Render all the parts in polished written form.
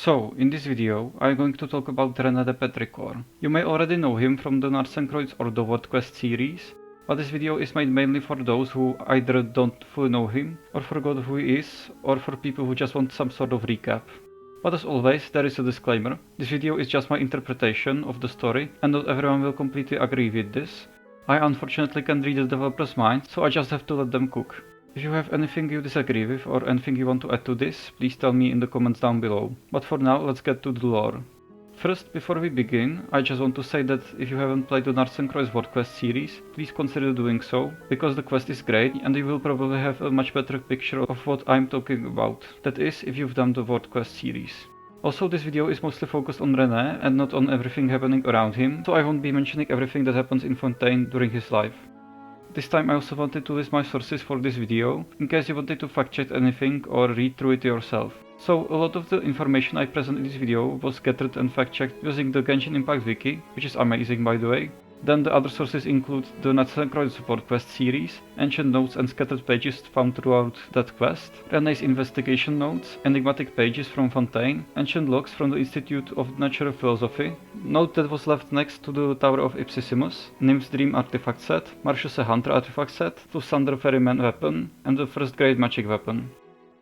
So, in this video, I'm going to talk about Rene de Petrichor. You may already know him from the Narsenkreuz or the World Quest series, but this video is made mainly for those who either don't fully know him, or forgot who he is, or for people who just want some sort of recap. But as always, there is a disclaimer. This video is just my interpretation of the story, and not everyone will completely agree with this. I unfortunately can't read the developer's mind, so I just have to let them cook. If you have anything you disagree with or anything you want to add to this, please tell me in the comments down below. But for now, let's get to the lore. First, before we begin, I just want to say that if you haven't played the Narsenkreuz World Quest series, please consider doing so, because the quest is great and you will probably have a much better picture of what I'm talking about. That is, if you've done the World Quest series. Also, this video is mostly focused on Rene and not on everything happening around him, so I won't be mentioning everything that happens in Fontaine during his life. This time I also wanted to list my sources for this video, in case you wanted to fact check anything or read through it yourself. So a lot of the information I present in this video was gathered and fact checked using the Genshin Impact wiki, which is amazing by the way. Then the other sources include the Narsenkreuz World Quest series, ancient notes and scattered pages found throughout that quest, Rene's investigation notes, enigmatic pages from Fontaine, ancient logs from the Institute of Natural Philosophy, note that was left next to the Tower of Ipsissimus, Nymph's Dream artifact set, Martius the Hunter artifact set, the Thunder Ferryman weapon, and the first great magic weapon.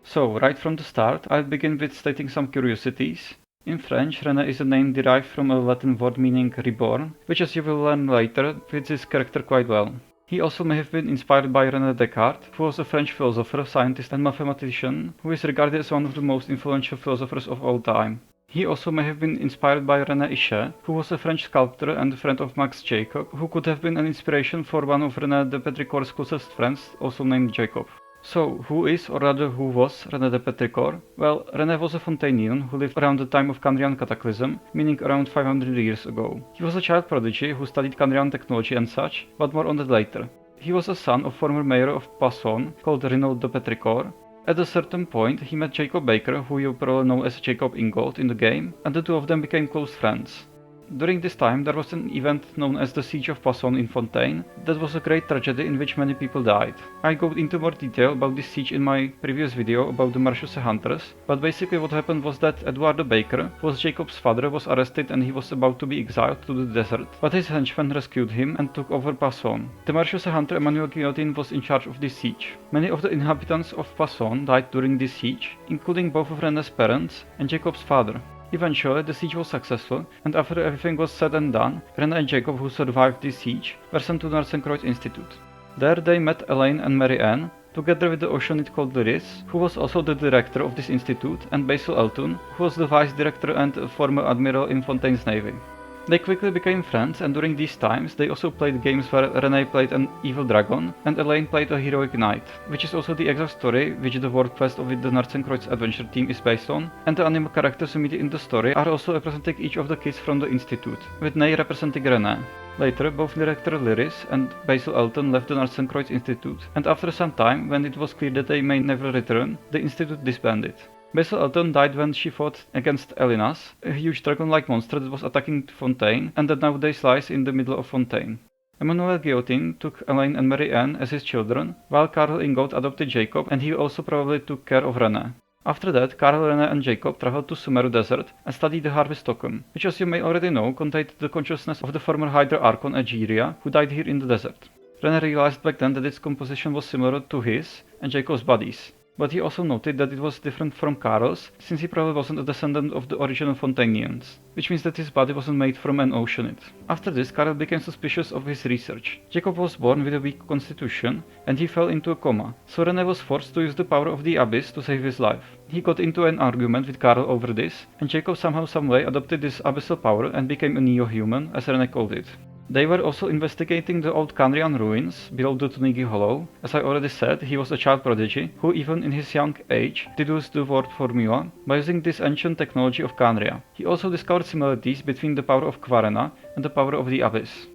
So, right from the start, I'll begin with stating some curiosities. In French, Rene is a name derived from a Latin word meaning reborn, which as you will learn later fits his character quite well. He also may have been inspired by Rene Descartes, who was a French philosopher, scientist and mathematician, who is regarded as one of the most influential philosophers of all time. He also may have been inspired by René Ische, who was a French sculptor and friend of Max Jacob, who could have been an inspiration for one of Rene de Petrichor's closest friends, also named Jacob. So, who is, or rather who was, Rene de Petrichor? Well, Rene was a Fontainian who lived around the time of Kandrian Cataclysm, meaning around 500 years ago. He was a child prodigy who studied Kandrian technology and such, but more on that later. He was a son of former mayor of Poissons, called Rene de Petrichor. At a certain point, he met Jacob Baker, who you probably know as Jacob Ingold in the game, and the two of them became close friends. During this time, there was an event known as the Siege of Poissons in Fontaine. That was a great tragedy in which many people died. I go into more detail about this siege in my previous video about the Martius Hunters, but basically what happened was that Edward the Baker, who was Jacob's father, was arrested and he was about to be exiled to the desert, but his henchmen rescued him and took over Poissons. The Martius Hunter Emmanuel Guillotine was in charge of this siege. Many of the inhabitants of Poissons died during this siege, including both of Rene's parents and Jacob's father. Eventually, the siege was successful, and after everything was said and done, Rene and Jacob, who survived this siege, were sent to Narsenkreuz Institute. There they met Elaine and Mary-Anne, together with the Oceanid called Lyris, who was also the director of this institute, and Basil Elton, who was the vice director and a former admiral in Fontaine's navy. They quickly became friends, and during these times they also played games where Rene played an evil dragon and Elaine played a heroic knight, which is also the exact story which the World Quest of the Narsenkreuz adventure team is based on, and the anime characters you meet in the story are also representing each of the kids from the institute, with Ney representing Rene. Later, both director Lyris and Basil Elton left the Narsenkreuz Institute, and after some time, when it was clear that they may never return, the institute disbanded. Basil Elton died when she fought against Elinas, a huge dragon-like monster that was attacking Fontaine and that nowadays lies in the middle of Fontaine. Emmanuel Guillotine took Elaine and Mary-Anne as his children, while Karl Ingold adopted Jacob and he also probably took care of Rene. After that, Karl, Rene and Jacob traveled to Sumeru Desert and studied the Harvest Token, which as you may already know contained the consciousness of the former Hydra Archon Egeria, who died here in the desert. Rene realized back then that its composition was similar to his and Jacob's bodies. But he also noted that it was different from Karl's, since he probably wasn't a descendant of the original Fontainians, which means that his body wasn't made from an Oceanid. After this, Karl became suspicious of his research. Jacob was born with a weak constitution, and he fell into a coma, so Rene was forced to use the power of the Abyss to save his life. He got into an argument with Karl over this, and Jacob somehow someway adopted this abyssal power and became a neo-human, as Rene called it. They were also investigating the old Kandrian ruins below the Tunigi Hollow. As I already said, he was a child prodigy who even in his young age deduced the word formula by using this ancient technology of Kandria. He also discovered similarities between the power of Kvarena and the power of the Abyss.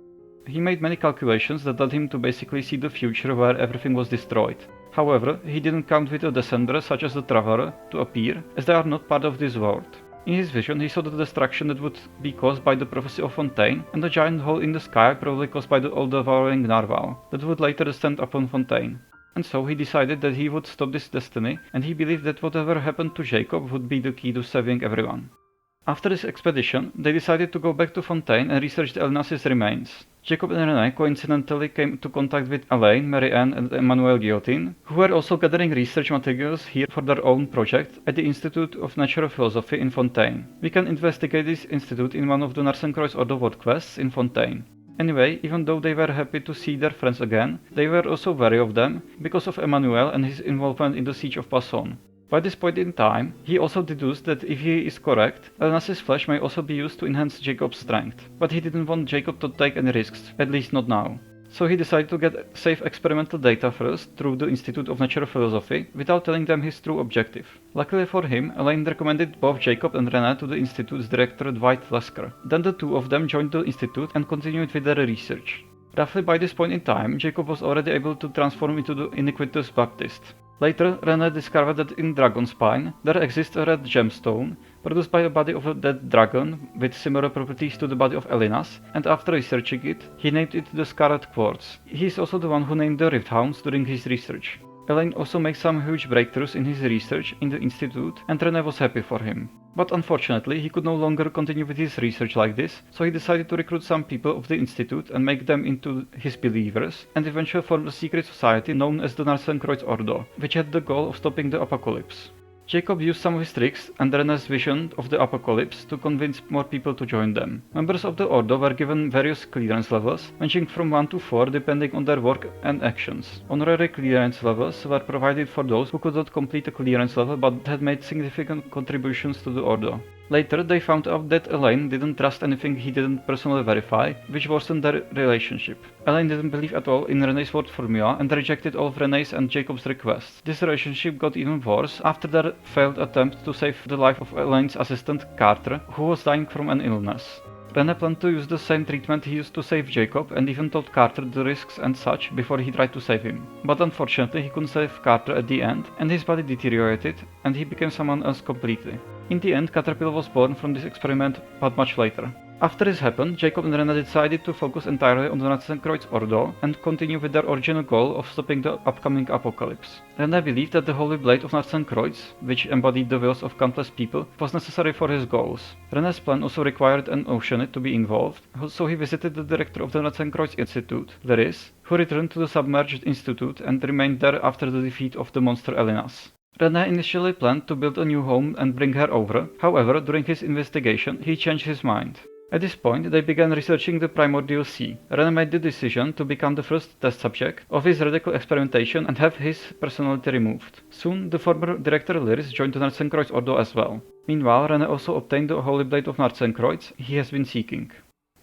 He made many calculations that led him to basically see the future where everything was destroyed. However, he didn't count with a descender such as the Traveler to appear, as they are not part of this world. In his vision, he saw the destruction that would be caused by the prophecy of Fontaine, and a giant hole in the sky probably caused by the all-devouring narwhal, that would later descend upon Fontaine. And so he decided that he would stop this destiny, and he believed that whatever happened to Jacob would be the key to saving everyone. After this expedition, they decided to go back to Fontaine and research the Elnas' remains. Jacob and Rene coincidentally came into contact with Alain, Marie-Anne and Emmanuel Guillotin, who were also gathering research materials here for their own project at the Institute of Natural Philosophy in Fontaine. We can investigate this institute in one of the Narsenkreuz Ordo World quests in Fontaine. Anyway, even though they were happy to see their friends again, they were also wary of them because of Emmanuel and his involvement in the siege of Passauns. By this point in time, he also deduced that if he is correct, Elnas' flesh may also be used to enhance Jacob's strength, but he didn't want Jacob to take any risks, at least not now. So he decided to get safe experimental data first through the Institute of Natural Philosophy, without telling them his true objective. Luckily for him, Alain recommended both Jacob and Rene to the Institute's director Dwight Lesker. Then the two of them joined the Institute and continued with their research. Roughly by this point in time, Jacob was already able to transform into the iniquitous Baptist. Later, Rene discovered that in Dragonspine there exists a red gemstone, produced by the body of a dead dragon with similar properties to the body of Elinas, and after researching it, he named it the Scarlet Quartz. He is also the one who named the Rift Hounds during his research. Alain also made some huge breakthroughs in his research in the Institute, and Rene was happy for him. But unfortunately, he could no longer continue with his research like this, so he decided to recruit some people of the Institute and make them into his believers, and eventually form a secret society known as the Narsenkreuz Ordo, which had the goal of stopping the apocalypse. Jacob used some of his tricks and Rene's vision of the apocalypse to convince more people to join them. Members of the Ordo were given various clearance levels, ranging from 1 to 4 depending on their work and actions. Honorary clearance levels were provided for those who could not complete a clearance level but had made significant contributions to the Ordo. Later, they found out that Alain didn't trust anything he didn't personally verify, which worsened their relationship. Alain didn't believe at all in Rene's word formula and rejected all of Rene's and Jacob's requests. This relationship got even worse after their failed attempt to save the life of Alain's assistant Carter, who was dying from an illness. Rene planned to use the same treatment he used to save Jacob and even told Carter the risks and such before he tried to save him. But unfortunately he couldn't save Carter at the end, and his body deteriorated and he became someone else completely. In the end, Caterpillar was born from this experiment, but much later. After this happened, Jacob and Rene decided to focus entirely on the Narsenkreuz Ordo and continue with their original goal of stopping the upcoming apocalypse. Rene believed that the Holy Blade of Narsenkreuz, which embodied the wills of countless people, was necessary for his goals. Rene's plan also required an Oceanid to be involved, so he visited the director of the Narsenkreuz Institute, Lyris, who returned to the submerged institute and remained there after the defeat of the monster Elinas. Rene initially planned to build a new home and bring her over, however, during his investigation he changed his mind. At this point, they began researching the primordial sea. Rene made the decision to become the first test subject of his radical experimentation and have his personality removed. Soon, the former director Lyris joined the Narsenkreuz Ordo as well. Meanwhile, Rene also obtained the Holy Blade of Narsenkreuz he has been seeking.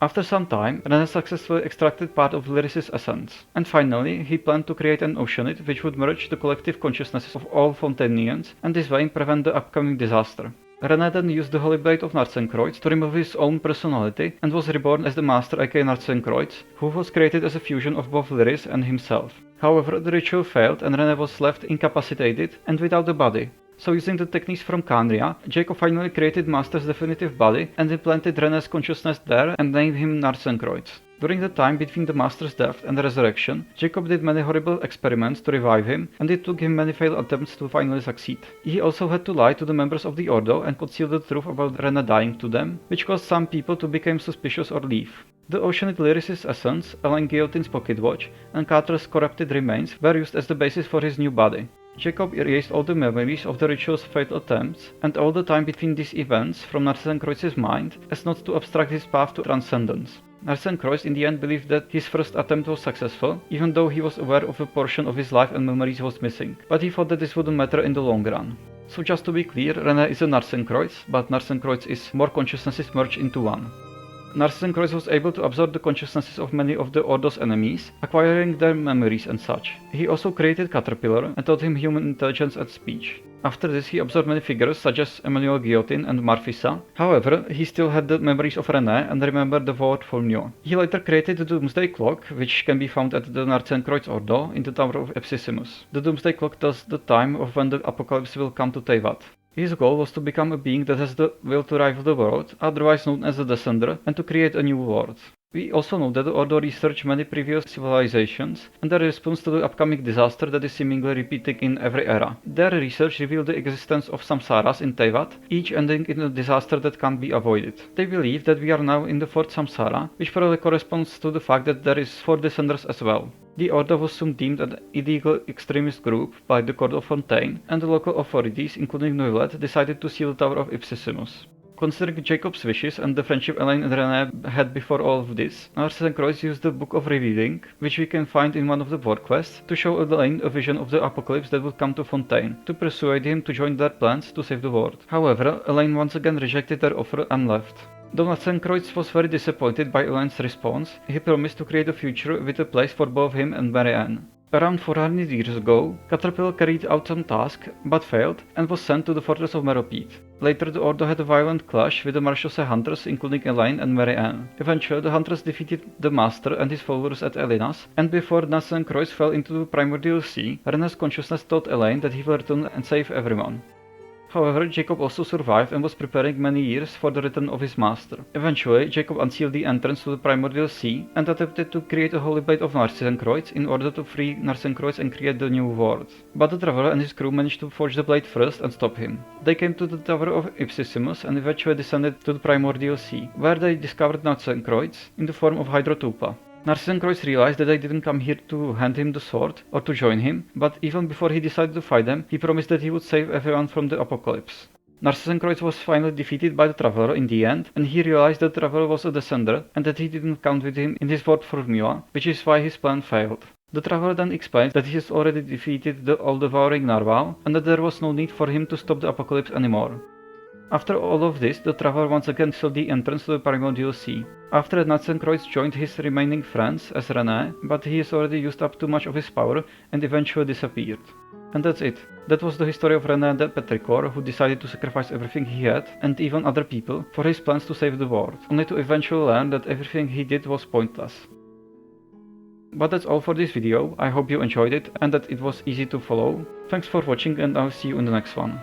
After some time, Rene successfully extracted part of Lyris' essence, and finally he planned to create an Oceanid which would merge the collective consciousnesses of all Fontainians and this way prevent the upcoming disaster. Rene then used the Holy Blade of Narsenkreuz to remove his own personality and was reborn as the Master aka Narsenkreuz, who was created as a fusion of both Lyris and himself. However, the ritual failed and Rene was left incapacitated and without a body. So using the techniques from Khaenri'ah, Jacob finally created Master's definitive body and implanted Rene's consciousness there and named him Narsenkreuz. During the time between the Master's death and resurrection, Jacob did many horrible experiments to revive him, and it took him many failed attempts to finally succeed. He also had to lie to the members of the Ordo and conceal the truth about Rene dying to them, which caused some people to become suspicious or leave. The Oceanid Lyris' essence, Alain Guillotin's pocket watch, and Carter's corrupted remains were used as the basis for his new body. Jacob erased all the memories of the ritual's fatal attempts and all the time between these events from Narsenkreuz's mind as not to obstruct his path to transcendence. Narsenkreuz in the end believed that his first attempt was successful, even though he was aware of a portion of his life and memories was missing, but he thought that this wouldn't matter in the long run. So just to be clear, Rene is a Narsenkreuz, but Narsenkreuz is more consciousnesses merged into one. Narsenkreuz was able to absorb the consciousnesses of many of the Ordo's enemies, acquiring their memories and such. He also created Caterpillar and taught him human intelligence and speech. After this he absorbed many figures such as Emmanuel Guillotin and Marfisa. However, he still had the memories of Rene and remembered the word for Mio. He later created the Doomsday Clock, which can be found at the Narsenkreuz Ordo in the Tower of Epsissimus. The Doomsday Clock tells the time of when the apocalypse will come to Teyvat. His goal was to become a being that has the will to rival the world, otherwise known as the Descender, and to create a new world. We also know that the Ordo researched many previous civilizations and their response to the upcoming disaster that is seemingly repeating in every era. Their research revealed the existence of samsaras in Teyvat, each ending in a disaster that can't be avoided. They believe that we are now in the fourth samsara, which probably corresponds to the fact that there is four descendants as well. The Ordo was soon deemed an illegal extremist group by the court of Fontaine, and the local authorities, including Neuillet, decided to seal the Tower of Ipsissimus. Considering Jacob's wishes and the friendship Elaine and Rene had before all of this, Narcissus and Croix used the Book of Revealing, which we can find in one of the war quests, to show Elaine a vision of the apocalypse that would come to Fontaine, to persuade him to join their plans to save the world. However, Elaine once again rejected their offer and left. Though Narcissus was very disappointed by Elaine's response, he promised to create a future with a place for both him and Marianne. Around 400 years ago, Caterpillar carried out some task, but failed, and was sent to the fortress of Meropide. Later the Ordo had a violent clash with the Maréchaussée hunters, including Elaine and Marianne. Eventually the hunters defeated the Master and his followers at Elinas, and before Narcissus and Croix fell into the primordial sea, Rene's consciousness told Elaine that he will return and save everyone. However, Jacob also survived and was preparing many years for the return of his master. Eventually, Jacob unsealed the entrance to the primordial sea and attempted to create a holy blade of Narcissus and Croix in order to free Narcissus and Croix and create the new world. But the Traveler and his crew managed to forge the blade first and stop him. They came to the Tower of Ipsissimus and eventually descended to the primordial sea, where they discovered Narcissus and Croix in the form of Hydrotupa. Narcissus and Croix realized that they didn't come here to hand him the sword or to join him, but even before he decided to fight them, he promised that he would save everyone from the apocalypse. Narcissus and Croix was finally defeated by the Traveler in the end, and he realized that the Traveler was a descender and that he didn't count with him in his war formula, which is why his plan failed. The Traveler then explains that he has already defeated the all-devouring Narwhal and that there was no need for him to stop the apocalypse anymore. After all of this, the Traveler once again saw the entrance to the primordial sea. After that, Narcissus and Croix joined his remaining friends as Rene, but he has already used up too much of his power and eventually disappeared. And that's it. That was the history of Rene de Petrichor, who decided to sacrifice everything he had, and even other people, for his plans to save the world, only to eventually learn that everything he did was pointless. But that's all for this video. I hope you enjoyed it and that it was easy to follow. Thanks for watching and I'll see you in the next one.